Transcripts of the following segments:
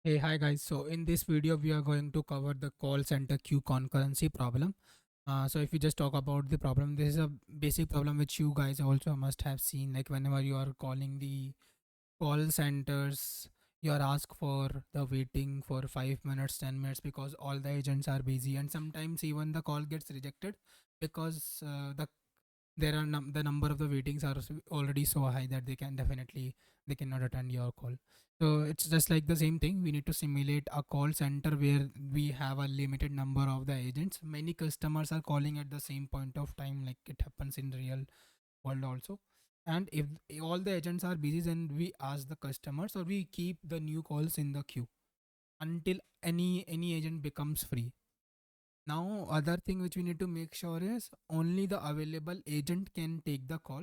Hey, hi guys. So in this video, we are going to cover the call center queue concurrency problem. So if you just talk about the problem, this is a basic problem which you guys also must have seen. Like whenever you are calling the call centers, you are asked for the waiting for 5 minutes, 10 minutes because all the agents are busy, and sometimes even the call gets rejected because the number of the waitings are already so high that they cannot attend your call. So it's just like the same thing. We need to simulate a call center where we have a limited number of the agents. Many customers are calling at the same point of time, like it happens in real world also. And if all the agents are busy, then we ask the customers or we keep the new calls in the queue until any agent becomes free. Now, other thing which we need to make sure is only the available agent can take the call,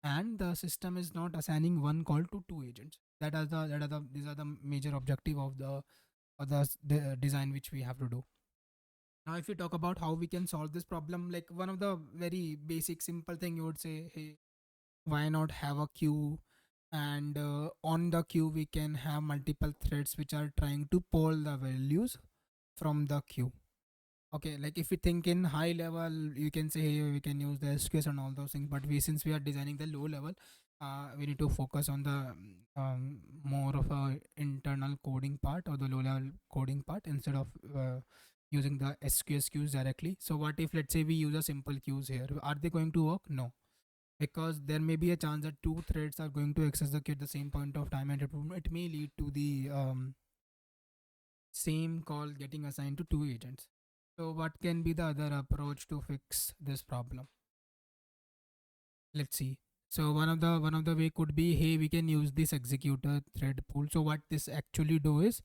and the system is not assigning one call to two agents. These are the major objective of the design which we have to do. Now, if we talk about how we can solve this problem, like one of the very basic simple thing you would say, hey, why not have a queue? And on the queue we can have multiple threads which are trying to pull the values from the queue. Okay, like if we think in high level, you can say hey, we can use the SQS and all those things. But since we are designing the low level, we need to focus on the more of a internal coding part or the low level coding part instead of using the SQS queues directly. So what if let's say we use a simple queues here? Are they going to work? No, because there may be a chance that two threads are going to access the queue at the same point of time, and it may lead to the same call getting assigned to two agents. So what can be the other approach to fix this problem? Let's see. So one of the way could be, hey, we can use this executor thread pool. So what this actually do is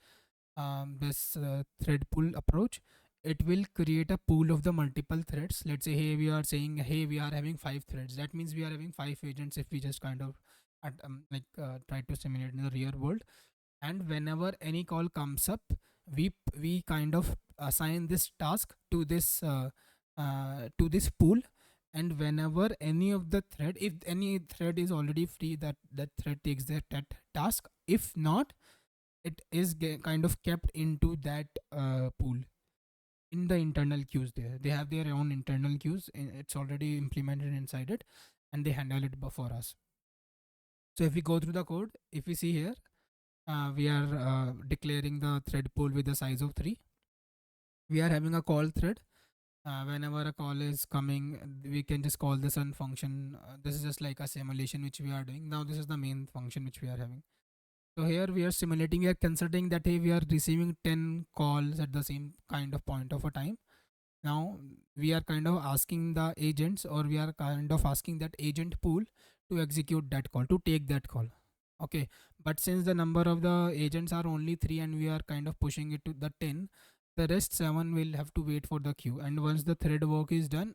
this thread pool approach, it will create a pool of the multiple threads. Let's say hey, we are saying hey, we are having five threads. That means we are having five agents if we just kind of try to simulate in the real world. And whenever any call comes up, we kind of assign this task to this pool. And whenever any of the thread, if any thread is already free, that thread takes that task. If not, it is kind of kept into that pool in the internal queues. There they have their own internal queues, it's already implemented inside it, and they handle it for us. So if we go through the code, if we see here, we are declaring the thread pool with the size of 3. We are having a call thread. Whenever a call is coming, we can just call this one function. This is just like a simulation which we are doing. Now this is the main function which we are having. So here we are simulating, we are considering that hey, we are receiving 10 calls at the same kind of point of a time. Now we are kind of asking the agents, or we are kind of asking that agent pool to execute that call, to take that call. Okay, but since the number of the agents are only 3 and we are kind of pushing it to the 10, the rest 7 will have to wait for the queue. And once the thread work is done,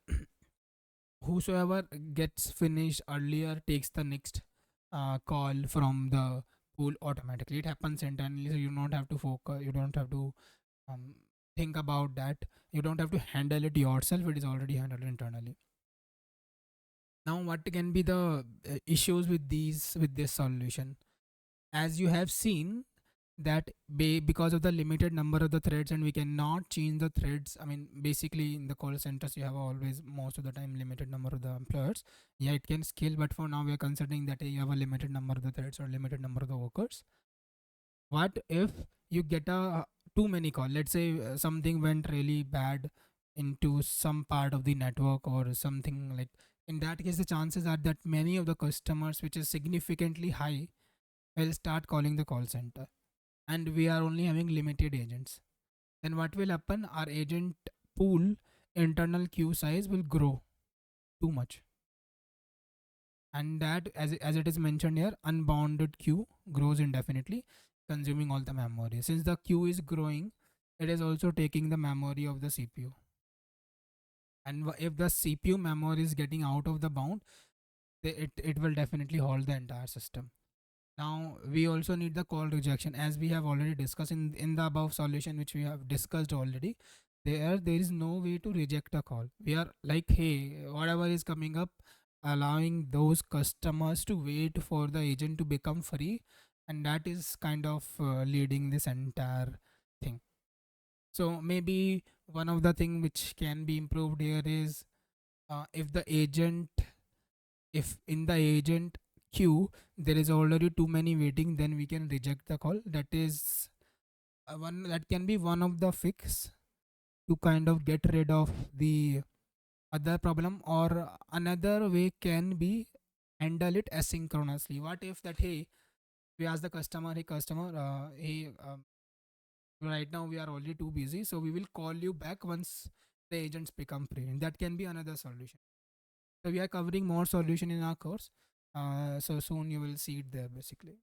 whosoever gets finished earlier takes the next call from the pool automatically. It happens internally, so you don't have to focus, you don't have to um, think about that, you don't have to handle it yourself, it is already handled internally. Now what can be the issues with this solution? As you have seen that because of the limited number of the threads, and we cannot change the threads. I mean, basically in the call centers you have always, most of the time, limited number of the employers. Yeah, it can scale, but for now we are considering that you have a limited number of the threads or limited number of the workers. What if you get a too many call? Let's say something went really bad into some part of the network or something. Like in that case, the chances are that many of the customers, which is significantly high, will start calling the call center, and we are only having limited agents. Then what will happen? Our agent pool internal queue size will grow too much, and that, as it is mentioned here, unbounded queue grows indefinitely, consuming all the memory. Since the queue is growing, it is also taking the memory of the CPU, and if the CPU memory is getting out of the bound, it will definitely halt the entire system. Now we also need the call rejection, as we have already discussed in the above solution which we have discussed already. There is no way to reject a call. We are like, hey, whatever is coming up, allowing those customers to wait for the agent to become free, and that is kind of leading this entire thing. So maybe one of the thing which can be improved here is, if the agent, if in the agent queue there is already too many waiting, then we can reject the call. That is one that can be one of the fix to kind of get rid of the other problem. Or another way can be handle it asynchronously. What if that, hey, we ask the customer, hey customer, hey, right now we are already too busy, so we will call you back once the agents become free. And that can be another solution. So we are covering more solution in our course, so soon you will see it there basically.